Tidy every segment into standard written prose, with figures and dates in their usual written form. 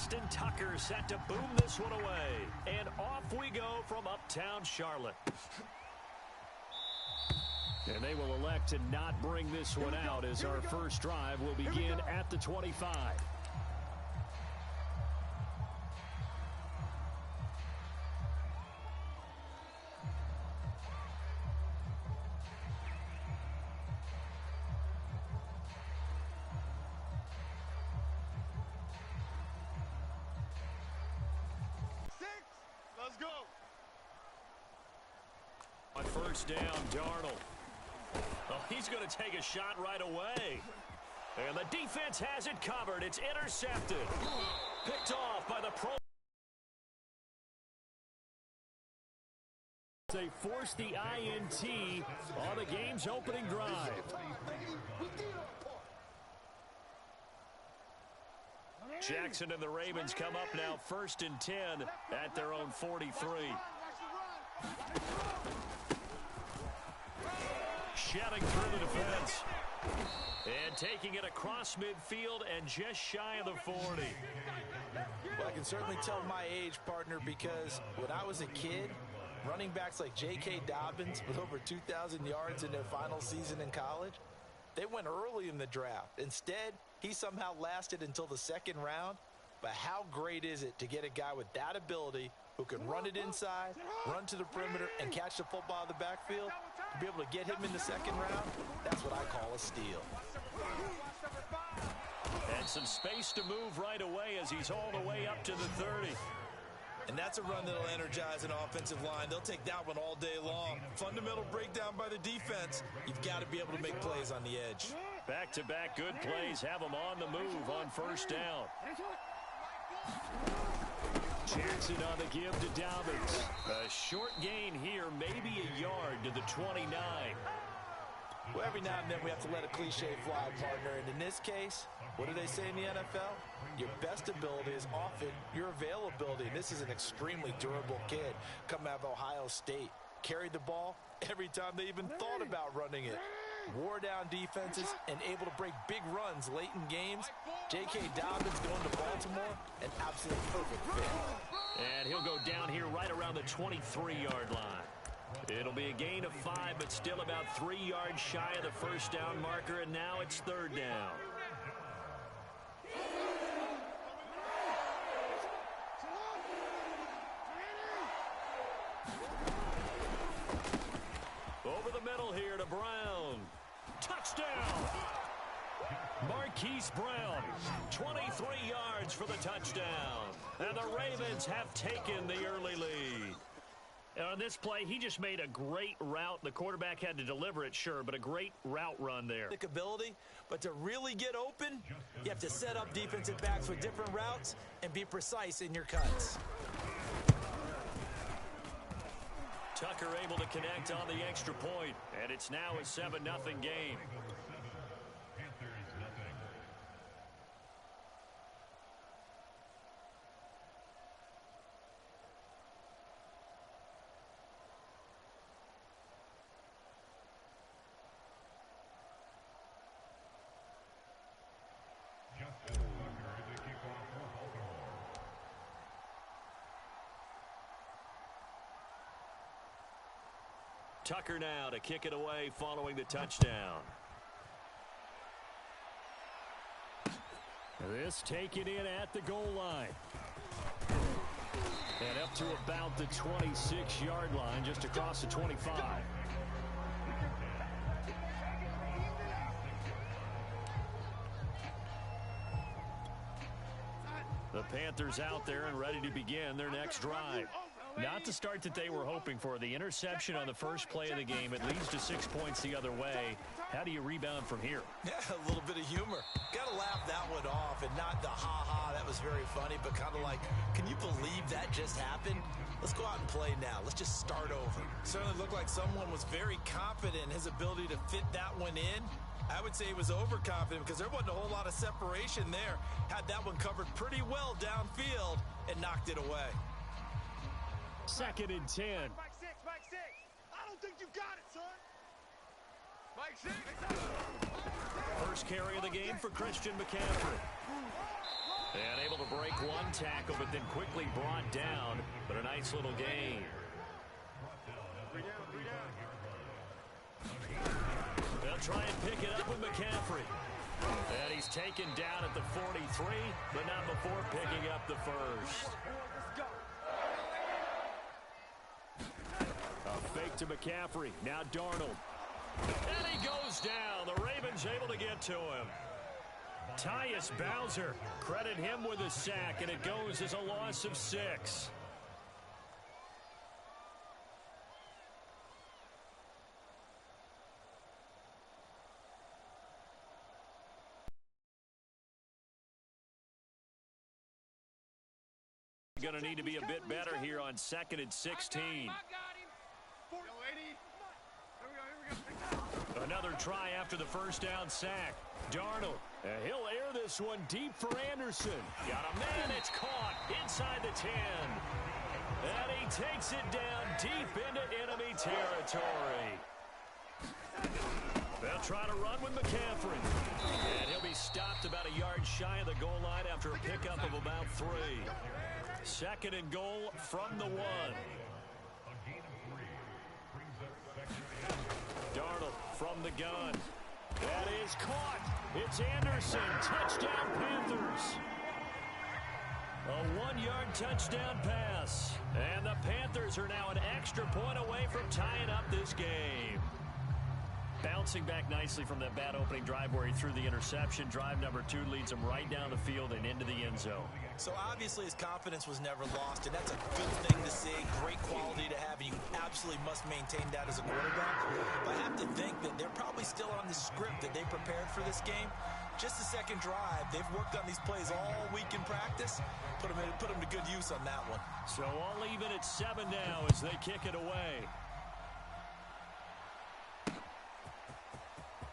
Austin Tucker set to boom this one away. And off we go from uptown Charlotte. And they will elect to not bring this one out as our first drive will begin at the 25. Let's go. On first down, Darnold. Oh, he's going to take a shot right away. And the defense has it covered. It's intercepted. Picked off by the pro. They force the INT on the game's opening drive. Jackson and the Ravens come up now 1st and 10 at their own 43. Shouting through the defense. And taking it across midfield and just shy of the 40. Well, I can certainly tell my age, partner, because when I was a kid, running backs like J.K. Dobbins with over 2,000 yards in their final season in college, they went early in the draft. Instead, he somehow lasted until the 2nd round. But how great is it to get a guy with that ability who can run it inside, run to the perimeter, and catch the football in the backfield? To be able to get him in the 2nd round, that's what I call a steal. And some space to move right away as he's all the way up to the 30. And that's a run that'll energize an offensive line. They'll take that one all day long. Fundamental breakdown by the defense. You've got to be able to make plays on the edge. Back-to-back good plays have them on the move on first down. Jackson on the give to Dobbins. A short gain here, maybe a yard to the 29. Well, every now and then we have to let a cliche fly, partner. And in this case, what do they say in the NFL? Your best ability is often your availability. And this is an extremely durable kid coming out of Ohio State. Carried the ball every time they even thought about running it. Wore down defenses and able to break big runs late in games. J.K. Dobbins going to Baltimore, an absolute perfect fit. And he'll go down here right around the 23-yard line. It'll be a gain of 5, but still about 3 yards shy of the first down marker, and now it's 3rd down. Over the middle here to Brown. Touchdown! Marquise Brown, 23 yards for the touchdown. And the Ravens have taken the early lead. And on this play, he just made a great route. The quarterback had to deliver it, sure, but a great route run there. Ability, but to really get open, you have to set up defensive backs with different routes and be precise in your cuts. Tucker able to connect on the extra point, and it's now a 7-0 game. Tucker now to kick it away following the touchdown. This taken in at the goal line. And up to about the 26-yard line, just across the 25. The Panthers out there and ready to begin their next drive. Not the start that they were hoping for. The interception on the first play of the game. It leads to 6 points the other way. How do you rebound from here? Yeah, a little bit of humor. Got to laugh that one off, and not the ha-ha, that was very funny, but kind of like, can you believe that just happened? Let's go out and play now. Let's just start over. Certainly looked like someone was very confident in his ability to fit that one in. I would say he was overconfident because there wasn't a whole lot of separation there. Had that one covered pretty well downfield and knocked it away. 2nd and 10. Mike 6. I don't think you got it, son. Mike 6. First carry of the game for Christian McCaffrey. And able to break one tackle, but then quickly brought down. But a nice little gain. 3 down, 3 down. They'll try and pick it up with McCaffrey. And he's taken down at the 43, but not before picking up the first. A fake to McCaffrey. Now Darnold. And he goes down. The Ravens able to get to him. Tyus Bowser, credit him with a sack, and it goes as a loss of 6. Going to need to be a bit better here on 2nd and 16. Another try after the first down sack. Darnold. He'll air this one deep for Anderson. Got a man. It's caught inside the 10. And he takes it down deep into enemy territory. They'll try to run with McCaffrey. And he'll be stopped about a yard shy of the goal line after a pickup of about 3. 2nd and goal from the 1. Darnold from the gun. That is caught. It's Anderson. Touchdown, Panthers. A 1-yard touchdown pass. And the Panthers are now an extra point away from tying up this game. Bouncing back nicely from that bad opening drive where he threw the interception. Drive number 2 leads him right down the field and into the end zone. So obviously his confidence was never lost, and that's a good thing to see. Great quality to have, and you absolutely must maintain that as a quarterback. But I have to think that they're probably still on the script that they prepared for this game. Just the second drive, they've worked on these plays all week in practice. Put them to good use on that one. So all even at 7 now as they kick it away.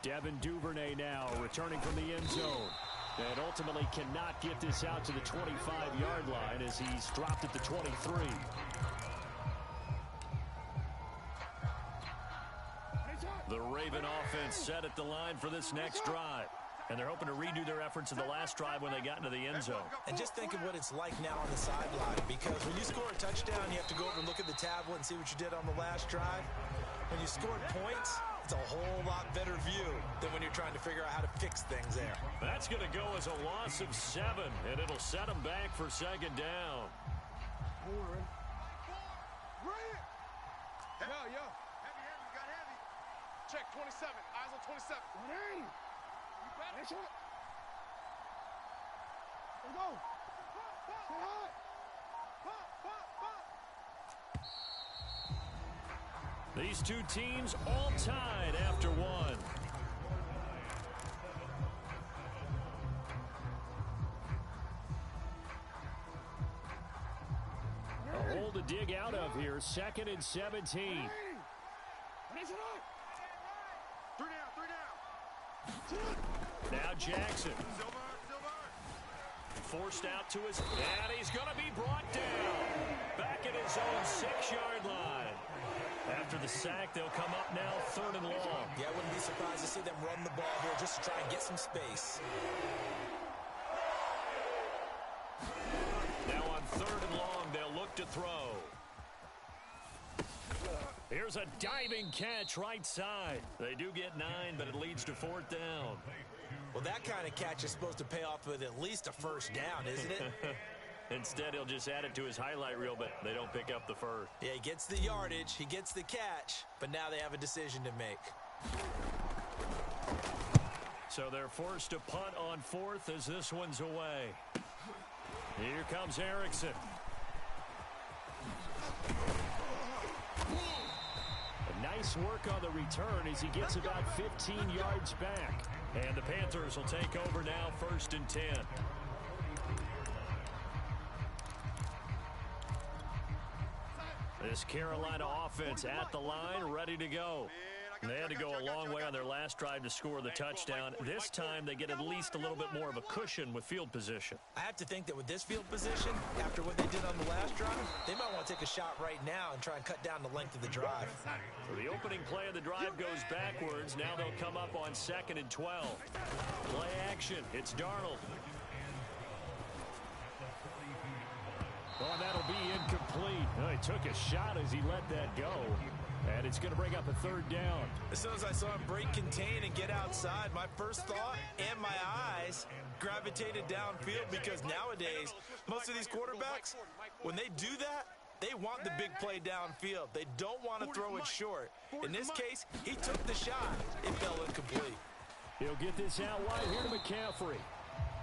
Devin Duvernay now returning from the end zone. And ultimately cannot get this out to the 25-yard line as he's dropped at the 23. The Raven offense set at the line for this next drive. And they're hoping to redo their efforts in the last drive when they got into the end zone. And just think of what it's like now on the sideline, because when you score a touchdown, you have to go over and look at the tablet and see what you did on the last drive. When you scored points, it's a whole lot better view than when you're trying to figure out how to fix things there. That's going to go as a loss of 7, and it'll set them back for 2nd down. Yo. Heavy, got heavy. Check, 27. Eyes on 27. 180. You better. Let's go. Stay high. These two teams all tied after 1. A hole to dig out of here. 2nd and 17. 3 down. Now Jackson. Forced out to his, and he's going to be brought down. Back at his own 6-yard line. After the sack, they'll come up now 3rd and long. Yeah, I wouldn't be surprised to see them run the ball here just to try and get some space. Now on 3rd and long, they'll look to throw. Here's a diving catch right side. They do get 9, but it leads to 4th down. Well, that kind of catch is supposed to pay off with at least a first down, isn't it? Instead, he'll just add it to his highlight reel, but they don't pick up the first. Yeah, he gets the yardage, he gets the catch, but now they have a decision to make. So they're forced to punt on 4th as this one's away. Here comes Erickson. Nice work on the return as he gets about 15 yards back. And the Panthers will take over now 1st and 10. This Carolina offense at the line, ready to go. They had to go a long way on their last drive to score the touchdown. This time they get at least a little bit more of a cushion with field position. I have to think that with this field position, after what they did on the last drive, they might want to take a shot right now and try and cut down the length of the drive. So the opening play of the drive goes backwards. Now they'll come up on 2nd and 12. Play action. It's Darnold. Oh, and that'll be incomplete. He took a shot as he let that go. And it's going to bring up a third down. As soon as I saw him break contain and get outside, my first thought and my eyes gravitated downfield, because nowadays, most of these quarterbacks, when they do that, they want the big play downfield. They don't want to throw it short. In this case, he took the shot. It fell incomplete. He'll get this out wide here to McCaffrey.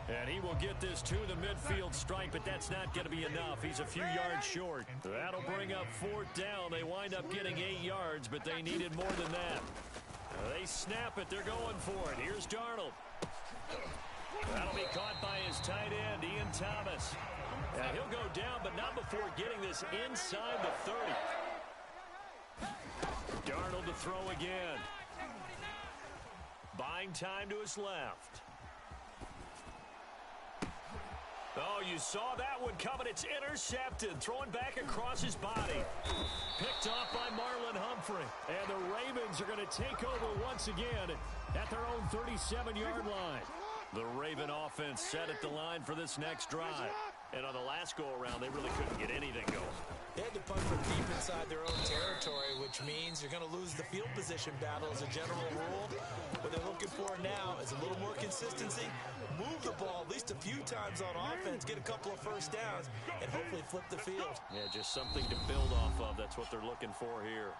And he will get this to the midfield stripe, but that's not going to be enough. He's a few yards short. That'll bring up fourth down. They wind up getting 8 yards, but they needed more than that. They snap it. They're going for it. Here's Darnold. That'll be caught by his tight end, Ian Thomas. Now he'll go down, but not before getting this inside the 30. Darnold to throw again. Buying time to his left. Oh, you saw that one coming. It's intercepted. Throwing back across his body. Picked off by Marlon Humphrey. And the Ravens are going to take over once again at their own 37-yard line. The Raven offense set at the line for this next drive. And on the last go-around, they really couldn't get anything going. They had to punt from deep inside their own territory, which means you're going to lose the field position battle as a general rule. What they're looking for now is a little more consistency, move the ball at least a few times on offense, get a couple of first downs, and hopefully flip the field. Yeah, just something to build off of. That's what they're looking for here.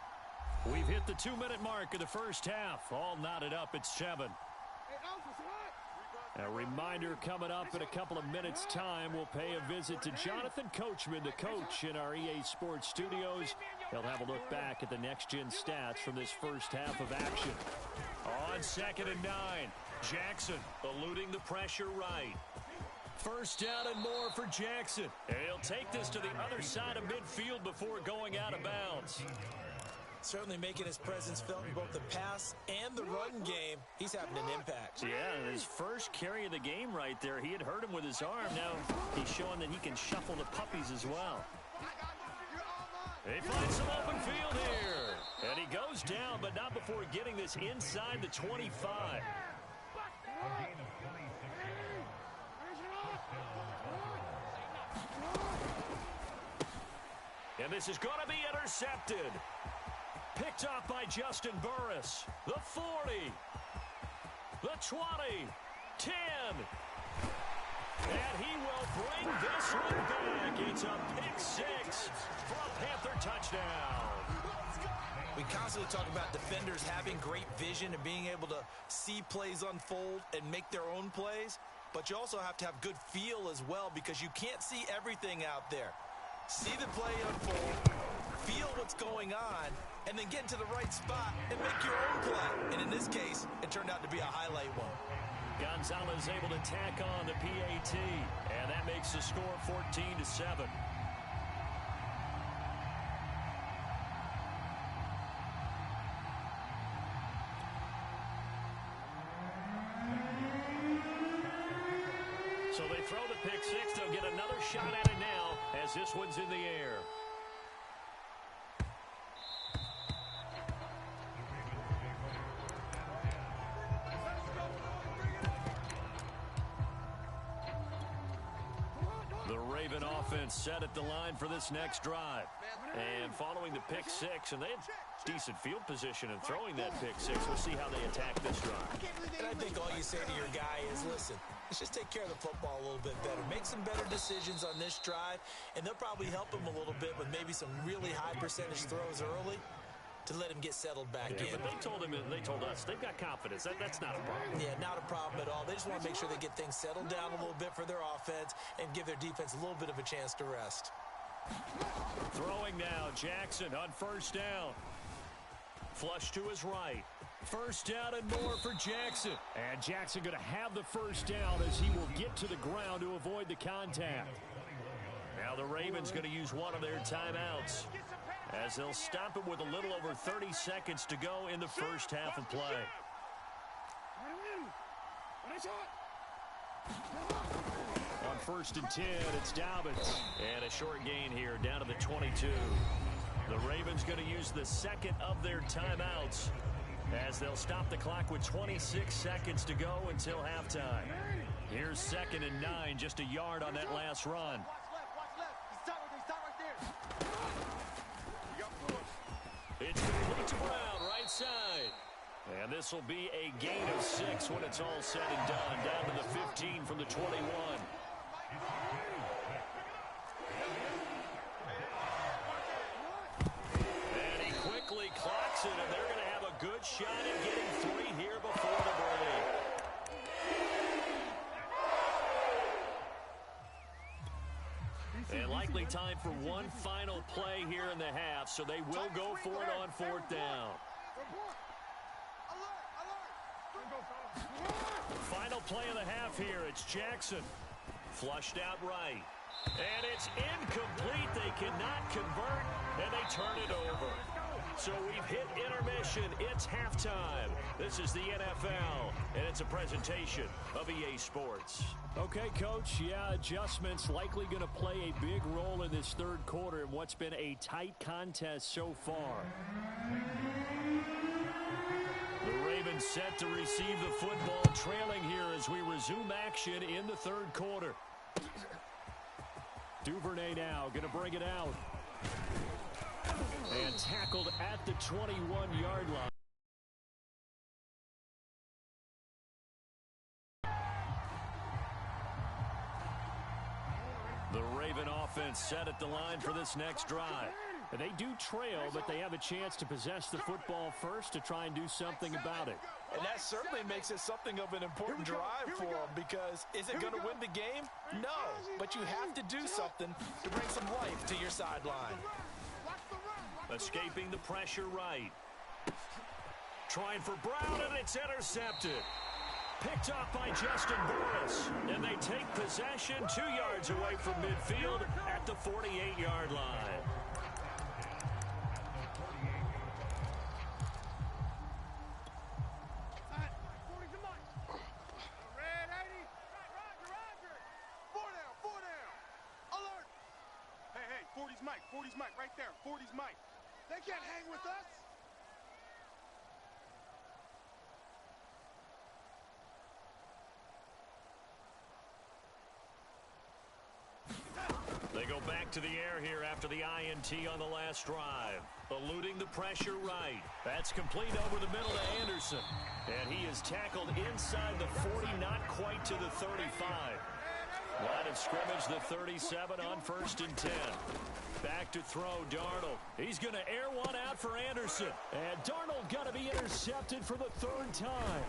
We've hit the 2-minute mark of the first half. All knotted up at 7. A reminder, coming up in a couple of minutes' time, we'll pay a visit to Jonathan Coachman, the coach in our EA Sports studios. He'll have a look back at the next-gen stats from this first half of action. On 2nd and 9, Jackson eluding the pressure right. First down and more for Jackson. And he'll take this to the other side of midfield before going out of bounds. Certainly making his presence felt in both the pass and the run game. He's having an impact. Yeah, his first carry of the game right there. He had hurt him with his arm. Now he's showing that he can shuffle the puppies as well. They find some open field here. And he goes down, but not before getting this inside the 25. And this is going to be intercepted. Picked up by Justin Burris. The 40. The 20. 10. And he will bring this one back. It's a pick 6 for a Panther touchdown. We constantly talk about defenders having great vision and being able to see plays unfold and make their own plays. But you also have to have good feel as well, because you can't see everything out there. See the play unfold, feel what's going on, and then get into the right spot and make your own play. And in this case, it turned out to be a highlight one. Gonzalez able to tack on the PAT, and that makes the score 14-7. So they throw the pick 6. They'll get another shot at it now as this one's in the air. The Raven offense set at the line for this next drive. And following the pick 6, and they had decent field position in throwing that pick 6. We'll see how they attack this drive. And I think all you say to your guy is, listen, let's just take care of the football a little bit better. Make some better decisions on this drive, and they'll probably help him a little bit with maybe some really high percentage throws early to let him get settled back in. But they told us they've got confidence. That's not a problem. Yeah, not a problem at all. They just want to make sure they get things settled down a little bit for their offense and give their defense a little bit of a chance to rest. Throwing now, Jackson on first down. Flush to his right. First down and more for Jackson. And Jackson going to have the first down as he will get to the ground to avoid the contact. Now the Ravens going to use one of their timeouts as they'll stop him with a little over 30 seconds to go in the first half of play. On 1st and 10, it's Dobbins. And a short gain here down to the 22. The Ravens going to use the second of their timeouts as they'll stop the clock with 26 seconds to go until halftime. Here's 2nd and 9, just a yard on that last run. This will be a gain of 6 when it's all said and done. Down to the 15 from the 21. And he quickly clocks it, and they're going to have a good shot at getting 3 here before the break. And likely time for one final play here in the half, so they will go for it on 4th down. Final play of the half here. It's Jackson. Flushed out right. And it's incomplete. They cannot convert, and they turn it over. So we've hit intermission. It's halftime. This is the NFL, and it's a presentation of EA Sports. Okay, Coach, yeah, adjustments likely going to play a big role in this third quarter in what's been a tight contest so far. The Ravens set to receive the football, trailing here as we resume action in the third quarter. Duvernay now going to bring it out. And tackled at the 21-yard line. The Raven offense set at the line for this next drive. They do trail, but they have a chance to possess the football first to try and do something about it. And that certainly makes it something of an important drive for them, because is it going to win the game? No, but you have to do something to bring some life to your sideline. Escaping the pressure right. Trying for Brown, and it's intercepted. Picked off by Justin Burris. And they take possession 2 yards away from midfield at the 48-yard line. Alert! Hey, 40's Mike right there. 40's Mike. They can't hang with us. They go back to the air here after the INT on the last drive. Eluding the pressure right. That's complete over the middle to Anderson. And he is tackled inside the 40, not quite to the 35. Line of scrimmage, the 37 on 1st and 10. Back to throw, Darnold. He's going to air one out for Anderson. And Darnold got to be intercepted for the 3rd time.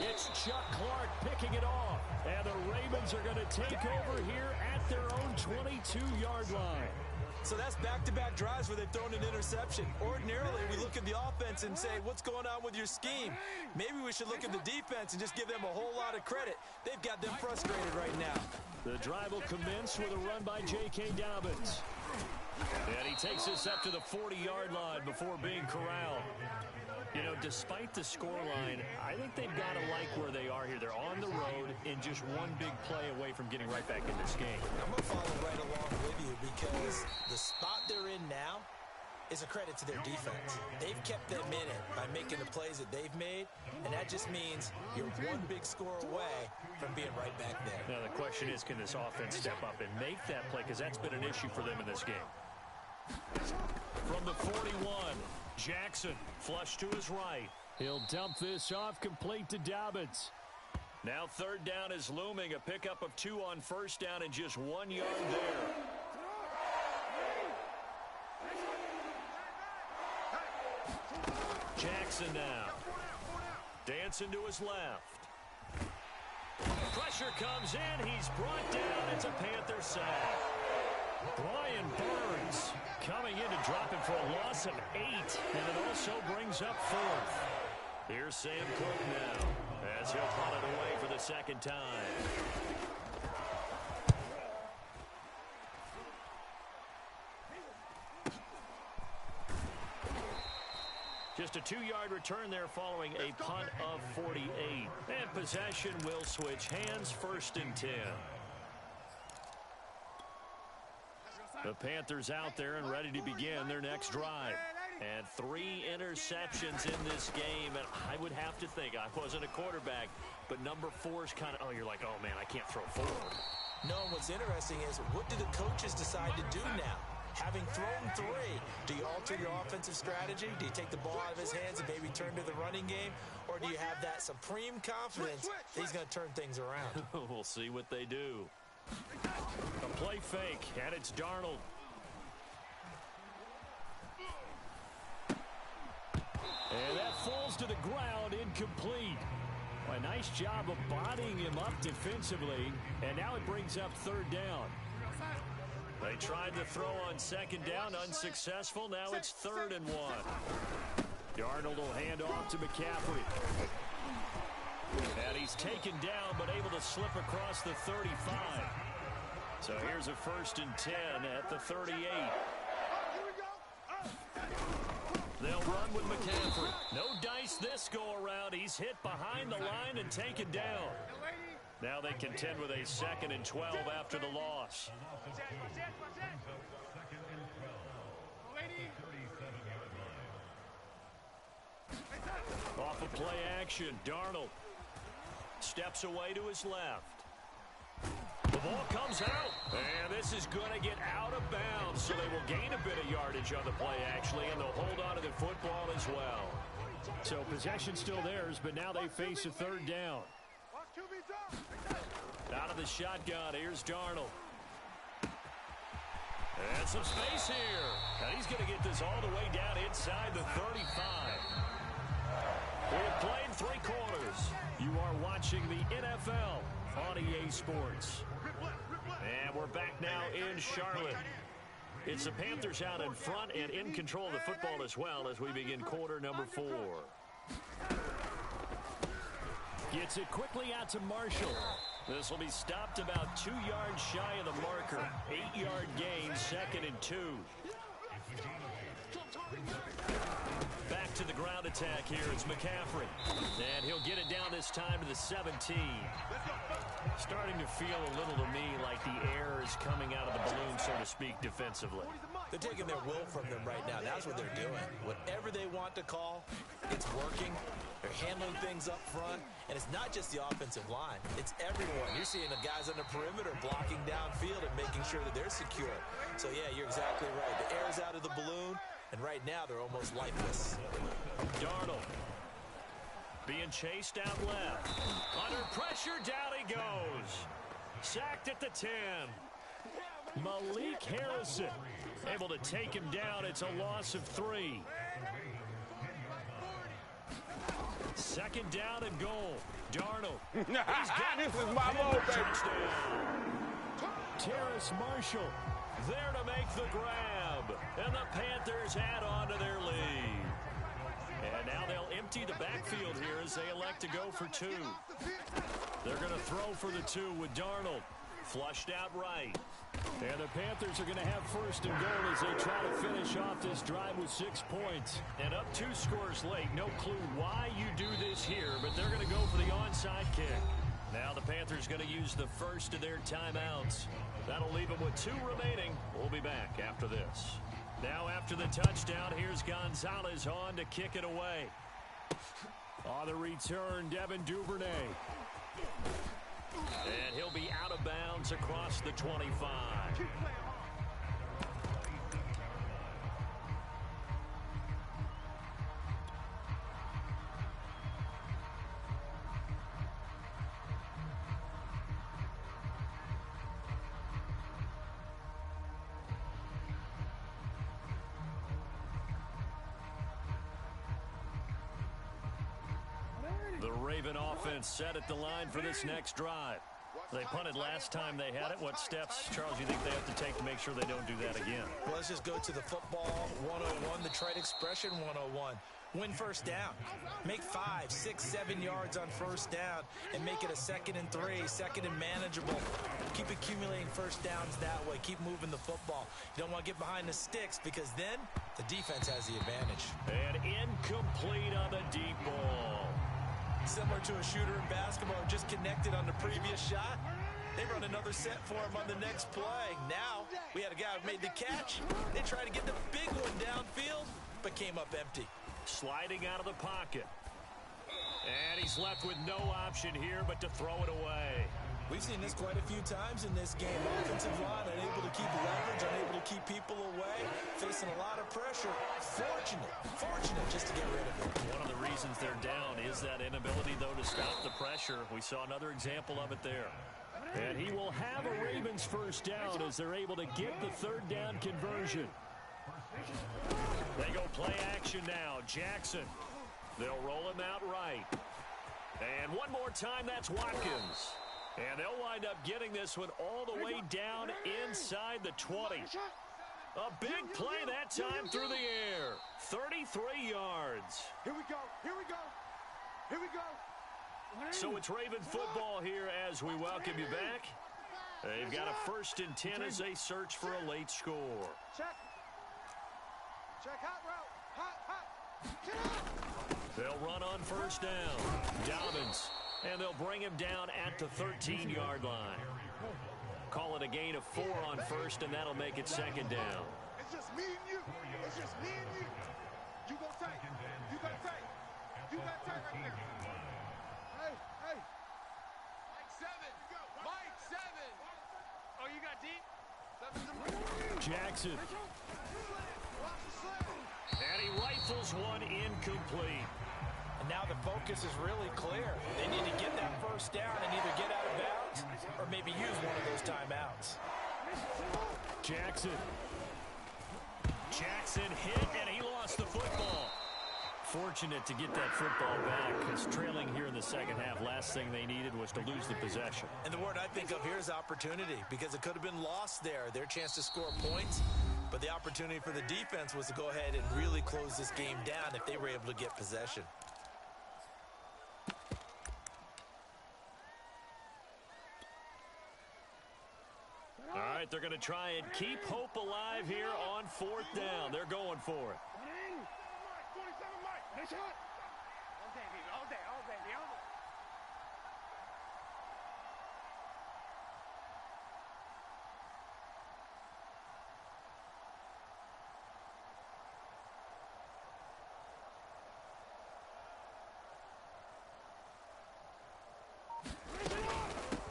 It's Chuck Clark picking it off. And the Ravens are going to take over here at their own 22-yard line. So that's back-to-back drives where they've thrown an interception. Ordinarily, we look at the offense and say, what's going on with your scheme? Maybe we should look at the defense and just give them a whole lot of credit. They've got them frustrated right now. The drive will commence with a run by J.K. Dobbins. And he takes this up to the 40-yard line before being corralled. You know, despite the scoreline, I think they've got to like where they are here. They're on the road and just one big play away from getting right back in this game. I'm going to follow right along with you, because the spot they're in now is a credit to their defense. They've kept them in it by making the plays that they've made, and that just means you're one big score away from being right back there. Now, the question is, can this offense step up and make that play? Because that's been an issue for them in this game. From the 41, Jackson flush to his right. He'll dump this off complete to Dobbins. Now 3rd down is looming. A pickup of 2 on 1st down and just 1 yard there. Jackson now. Dancing to his left. Pressure comes in. He's brought down. It's a Panther sack. Brian Burns coming in to drop him for a loss of 8. And it also brings up 4th. Here's Sam Cook now as he'll punt it away for the 2nd time. Just a 2-yard return there following a punt of 48. And possession will switch hands, 1st and 10. The Panthers out there and ready to begin their next drive. And 3 interceptions in this game. And I would have to think, I wasn't a quarterback, but number 4 is kind of, you're like, oh, man, I can't throw forward. No, what's interesting is, what do the coaches decide to do now? Having thrown 3, do you alter your offensive strategy? Do you take the ball out of his hands and maybe turn to the running game? Or do you have that supreme confidence that he's going to turn things around? We'll see what they do. A play fake, and it's Darnold. And that falls to the ground, incomplete. A nice job of bodying him up defensively, and now it brings up 3rd down. They tried to throw on 2nd down, unsuccessful. Now it's 3rd and 1. Darnold will hand off to McCaffrey. And he's taken down, but able to slip across the 35. So here's a 1st and 10 at the 38. They'll run with McCaffrey. No dice this go-around. He's hit behind the line and taken down. Now they contend with a 2nd and 12 after the loss. Off of play action, Darnold steps away to his left. The ball comes out, and this is going to get out of bounds, so they will gain a bit of yardage on the play, actually, and they'll hold on to the football as well. So possession still theirs, but now they face a 3rd down. Out of the shotgun, here's Darnold. And some space here. And he's going to get this all the way down inside the 35. We have played 3 quarters. You are watching the NFL on EA Sports. And we're back now in Charlotte. It's the Panthers out in front and in control of the football as well as we begin quarter number 4. Gets it quickly out to Marshall. This will be stopped about 2 yards shy of the marker. 8-yard gain, 2nd and 2. Back to the ground attack here. It's McCaffrey. And he'll get it down this time to the 17. Starting to feel a little to me like the air is coming out of the balloon, so to speak, defensively. They're taking their will from them right now. That's what they're doing. Whatever they want to call, it's working. They're handling things up front. And it's not just the offensive line. It's everyone. You're seeing the guys on the perimeter blocking downfield and making sure that they're secure. So, yeah, you're exactly right. The air's out of the balloon, and right now they're almost lifeless. Darnold being chased out left. Under pressure, down he goes. Sacked at the 10. Malik Harrison able to take him down. It's a loss of 3. 2nd down and goal. Darnold. He's got this is my moment. Touchdown. Terrace Marshall there to make the grab. And the Panthers add on to their lead. And now they'll empty the backfield here as they elect to go for 2. They're going to throw for the 2 with Darnold. Flushed out right. And the Panthers are going to have 1st and goal as they try to finish off this drive with 6 points. And up 2 scores late. No clue why you do this here, but they're going to go for the onside kick. Now the Panthers going to use the first of their timeouts. That'll leave them with 2 remaining. We'll be back after this. Now after the touchdown, here's Gonzalez on to kick it away. On the return, Devin Duvernay. And he'll be out of bounds across the 25. The Raven offense set at the line for this next drive. They punted last time they had it. What steps, Charles, you think they have to take to make sure they don't do that again? Well, let's just go to the football 101, the trite expression 101. Win 1st down. Make 5, 6, 7 yards on 1st down and make it a 2nd and 3, 2nd and manageable. Keep accumulating 1st downs that way. Keep moving the football. You don't want to get behind the sticks because then the defense has the advantage. And incomplete on the deep ball. Similar to a shooter in basketball who just connected on the previous shot. They run another set for him on the next play. Now, we had a guy who made the catch. They tried to get the big one downfield, but came up empty. Sliding out of the pocket. And he's left with no option here but to throw it away. We've seen this quite a few times in this game. Offensive line unable to keep leverage, unable to keep people away. facing a lot of pressure. Fortunate just to get rid of it. One of the reasons they're down is that inability, though, to stop the pressure. We saw another example of it there. And he will have a Ravens first down as they're able to get the third down conversion. They go play action now. Jackson. They'll roll him out right. And one more time, that's Watkins. And they'll wind up getting this one all the way down inside the 20. A big play that time through the air. 33 yards. Here we go. Here we go. Here we go. So it's Raven football here as we welcome you back. They've got a 1st and 10 as they search for a late score. Check. Check hot route. Hot. Get out. They'll run on first down. Dobbins. And they'll bring him down at the 13-yard line. Call it a gain of 4 on first, and that'll make it 2nd down. It's just me and you. It's just me and you. You go tight. You got tight. You got tight right there. Hey. Mike 7. Oh, you got deep? Jackson. And he rifles one incomplete. And now the focus is really clear. They need to get that first down and either get out of bounds or maybe use one of those timeouts. Jackson hit, and he lost the football. Fortunate to get that football back, because trailing here in the second half, last thing they needed was to lose the possession. And the word I think of here is opportunity, because it could have been lost there, their chance to score points. But the opportunity for the defense was to go ahead and really close this game down if they were able to get possession. All right, they're going to try and keep hope alive here on 4th down. They're going for it. 27 Mike. Nice shot. All day, baby. All day.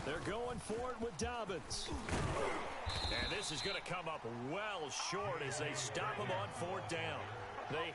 They're going for it with Dobbins. And this is going to come up well short as they stop him on 4th down. They